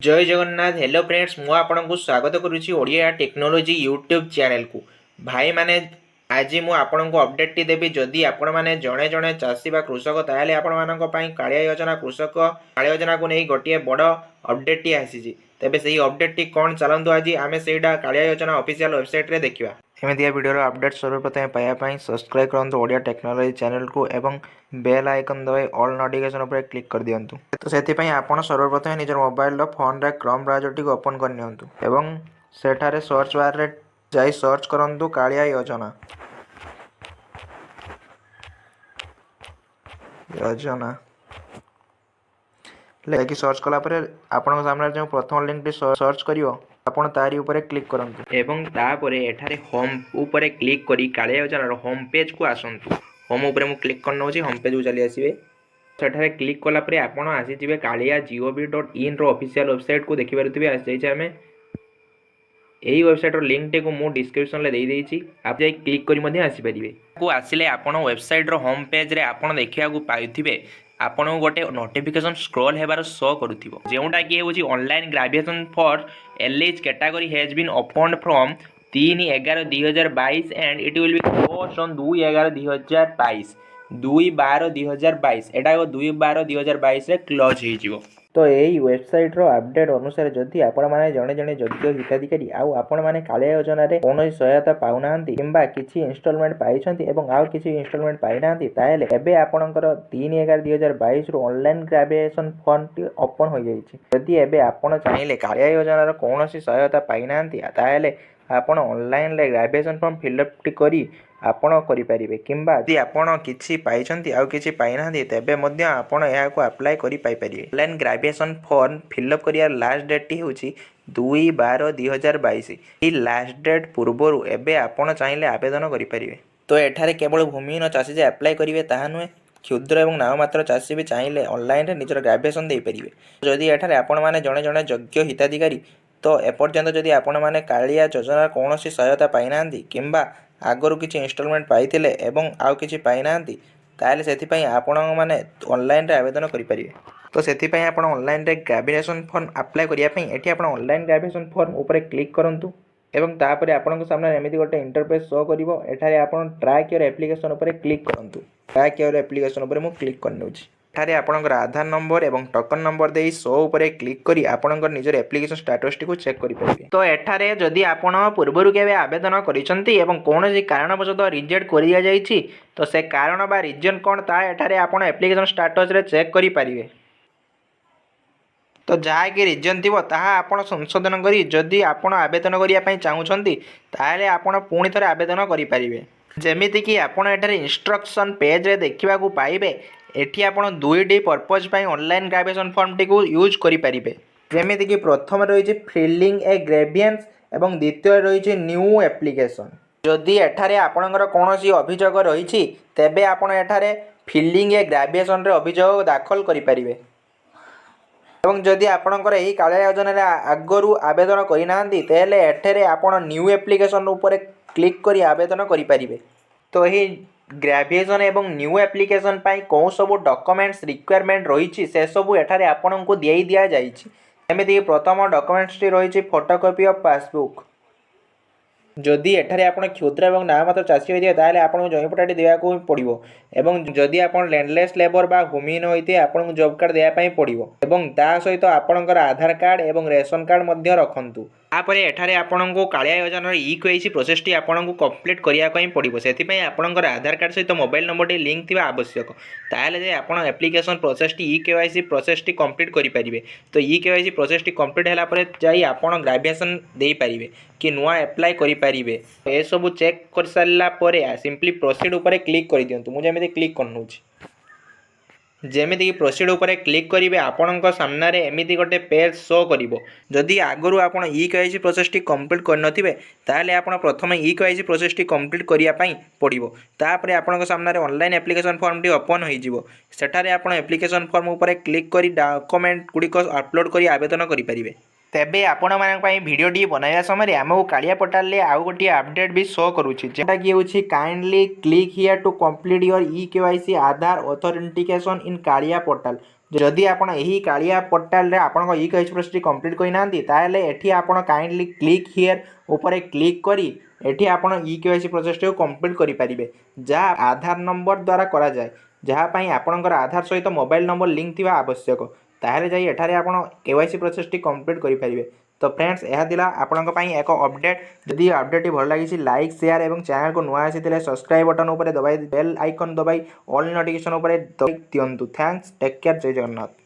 जय Jagannath. Hello friends, मु आपको स्वागत करुच्ची ओडिया टेक्नोलोजी यूट्यूब चैनल को। भाई माने आज मु आपको अपडेट टी देबी। जदि आपण माने जणे जणे चाषी बा कृषक ताहेले आपण मानक पई कालिया योजना कृषक कालिया योजना को नहीं गोटे बड़ अपडेट टी आसी। तेबे सेही अपडेट टी कोन चलंतु आज आमे सेटा कालिया योजना ऑफिशियल वेबसाइट रे देखिबा। एमितिया वीडियो अपडेट सर्वप्रथम पाइबा सब्सक्राइब करंतु ओडिया टेक्नोलोजी चैनल को एवं बेल आइकन दबाई ऑल नोटिफिकेशन पर क्लिक कर दियंतु। तो सेति आपण सर्वप्रथम निजर मोबाइल फोन रे क्रोम ब्राउजर टी ओपन कर नियंतु एवं सेठारे सर्च बार रे जाई सर्च करंतु कालिया योजना योजना लेकि सर्च कला परे आपन सामने जो प्रथम लिंक टी सर्च करियो आपण तारी ऊपर क्लिक करंतु एवं तापरे एठारे होम ऊपर क्लिक करी कालिया योजना होम पेज को आसंतु। होम ऊपर मु क्लिक करनो होम पेज को चली आसीबे। सेठारे क्लिक कला परे आपण आसी जिवे kaaliya.gov.in रो ऑफिशियल वेबसाइट को देखि पारुथिबे। आसी जाइछे हमें एही वेबसाइट रो लिंक टे को मु डिस्क्रिप्शन ले देई देइछि। आप जाई क्लिक करी मध्ये आसी परिबे। को आसिले आपण वेबसाइट रो होम पेज रे आपण देखिया को पाइथिबे। आपण गोटे नोटिफिकेशन स्क्रॉल हेबार शो करूथिबो जेउटा कि होछि online graduation for LH category has been opened from 3/11/2022 and it will be closed on 2/11/2022 2/12/2022 एटा 2/12/2022 रे क्लोज हे जिवो। तो यही वेबसाइट रो अपडेट अनुसार जदि आपण माने जणे जणे योग्य हिताधिकारी आउ आपण माने कालिया योजना रे कोनो सहायता पाउनांती किंबा किछि इंस्टॉलमेंट पाइछंती एवं आउ किछि इंस्टॉलमेंट पाइनांती ताहेले एबे आपणकर 3/11/2022 रो ऑनलाइन ग्रेजुएशन फॉर्म टी ओपन हो जाईछि। जदि एबे आपण चाहिले कालिया योजना रो कोनोसी सहायता पाइनांती ताहेले आपण ऑनलाइन ले ग्रेजुएशन फॉर्म फिलअप टी करी आपण करि परिबे किंबा यदि आपण किछि पाइछंती आउ किछि पाइनांती तेबे मध्ये आपण एहा को अप्लाई करि पाइ परिबे। ऑनलाइन ग्रेजुएशन फॉर्म फिलअप करिया लास्ट डेट टी होछि 2/12/2022। ई लास्ट डेट पूर्वरु एबे आपण चाहिले आवेदन करि परिबे। तो एठारे केवल भूमिहीन चाषी जे अप्लाई करिवे ताहा नुहे, क्षुद्र एवं नाममात्र चाषी भी चाहिले ऑनलाइन रे निजर ग्रेजुएशन देई परिबे। जदि एठारे आपण माने जणे जणे योग्य हिताधिकारी तो एपर्यंत जदि आपण माने कालिया योजना कोनोसी सहायता पाइनांती किंबा आगरु किछि इंस्टॉलमेंट पाइथिले एवं आउ किछि पाइनांती ताले सेति पई आपण माने ऑनलाइन रे आवेदन करि परिबे। तो सेति पई आपण ऑनलाइन रे ग्रेजुएशन फॉर्म अप्लाई करिया पई एठी आपण ऑनलाइन ग्रेजुएशन फॉर्म ऊपर क्लिक करंतु एवं तापर आपन सामने एमिति गोटे इंटरफेस शो करिवो। एठारे आपण ट्रैक योर एप्लीकेशन ऊपर क्लिक करंतु। ट्रैक योर एप्लीकेशन ऊपर मु क्लिक करनोछि। एठारे आपनकर आधार नंबर एवं टोकन नंबर देई शो ऊपर क्लिक करी आपनकर निजर एप्लीकेशन स्टेटस टी को चेक करि परिबे। तो एठारे जदि आपण पूर्वरु केबे आवेदन करिसंती एवं कोनोसी कारणवशत रिजेक्ट करिया जाईछि तो से कारण बा रीजन कोन ता एठारे आपण एप्लीकेशन स्टेटस रे चेक करि परिबे। तो जहाँ कि रिजन थी ताहा आपण संशोधन करी जदि आपण आवेदन करिया पई चाहुछंती ताहेले आपण पुणी थरे आवेदन करि परिबे। जेमिति कि आपण एठारे इंस्ट्रक्शन पेज रे देखिबा को पाइबे। एठी आपण दुईटी पर्पज पई ऑनलाइन ग्रेजुएशन फॉर्म टी को यूज करि परिबे। जेमिति कि प्रथम रहिछि फिलिंग ए ग्रेवियंस एवं द्वितीय रहिछि न्यू एप्लीकेशन। जदि एठारे आपणकर कोनोसी अभियोग रहिछि तेबे आपण एठारे फिलिंग ए ग्रेजुएशन रे अभियोग दाखल करि परिबे। एवं जदि आपणकर एही कालिया योजना रे आगरु आवेदन करिनांती तेले एठेरे आपण न्यू एप्लीकेशन ऊपर क्लिक करी आवेदन करि परिबे। तो एही ग्रेजुएशन एवं न्यू एप्लीकेशन पई कोन सब डॉक्यूमेंट्स रिक्वायरमेंट रहिछि से सब एठारे आपणको देई दिया जाईछि। एमिति प्रथम डॉक्यूमेंट्स टी रहिछि फोटोकॉपी ऑफ पासबुक। जदि एठारे आपण क्षुद्र एवं नाममात्र चाषी होइते ताले आपण जमिपटाटी देबाको पड़िबो एवं जदि आपण लैंडलेस लेबर बा भूमिहीन होइते आपण जॉब कार्ड देया पई पड़िबो एवं ता सहित आपणकर आधार कार्ड एवं रेशन कार्ड मध्य रखंतु। तापरे एठारे आपणको कालिया योजना ई-केवाईसी प्रोसेस टी आपणको कंप्लीट करिया पई पड़िबो। सेति पई आपणकर आधार कार्ड सहित मोबाइल नंबर टी लिंक थिबा आवश्यक। ताले जे आपण application process T e-KYC process T complete करि परिबे। तो ई-केवाईसी प्रोसेस टी कंप्लीट होला परे जाई आपण ग्रेजुएशन देई परिबे कि नुआ अप्लाई करि परिबे। ए सब चेक कर सारला परे सिंपली प्रोसीड ऊपर क्लिक करि दियंतु। मु जेमिति क्लिक करनोछि। जेमिति कि प्रोसीड ऊपर क्लिक करिवे आपणक सामने रे एमिति गोटे पेज शो करिवो। जदि आगरु आपण ई-केवाईसी प्रोसेस टी कंप्लीट कर नथिबे ताले आपण प्रथमे ई-केवाईसी प्रोसेस टी कंप्लीट करिया पई पड़िवो। तापरे आपणक सामने रे ऑनलाइन एप्लीकेशन फॉर्म टी ओपन होई जिवो। सेठारे आपण एप्लीकेशन फॉर्म ऊपर क्लिक करी डॉक्यूमेंट गुडीको अपलोड करी आवेदन करि परिबे। तेबे आपण मानक पई वीडियो टी बनाया समय आमको कालिया पोर्टल ले आउ गोटे अपडेट भी शो करूछि जेटा कि होछि kindly click here to complete your e KYC Aadhaar authentication in Kalia portal जदि आपण यही कालिया पोर्टाल रे आपण ई केवाईसी प्रोसेस कंप्लीट करना ताहले एठी आपण काइंडली क्लिक हियर ऊपर क्लिक करी एठी आपण ई केवाईसी प्रोसेस को कंप्लीट करि परिबे जहाँ आधार नंबर द्वारा करा जाए जहाँ पई आपणकर आधार सहित मोबाइल नंबर लिंक थिबा आवश्यक ताहले जाई एठारे आपण केवाईसी प्रोसेस टी कंप्लीट करि परिबे। तो फ्रेंड्स यह दिला आपणक पई एक अपडेट जदि अपडेट भल लागी लाइक शेयर एवं चैनल को नुआ आसी सब्सक्राइब बटन ऊपर दबाई बेल आइकन दबाई ऑल नोटिफिकेशन ऊपर दबाई दियंतु। थैंक्स टेक केयर जय जगन्नाथ।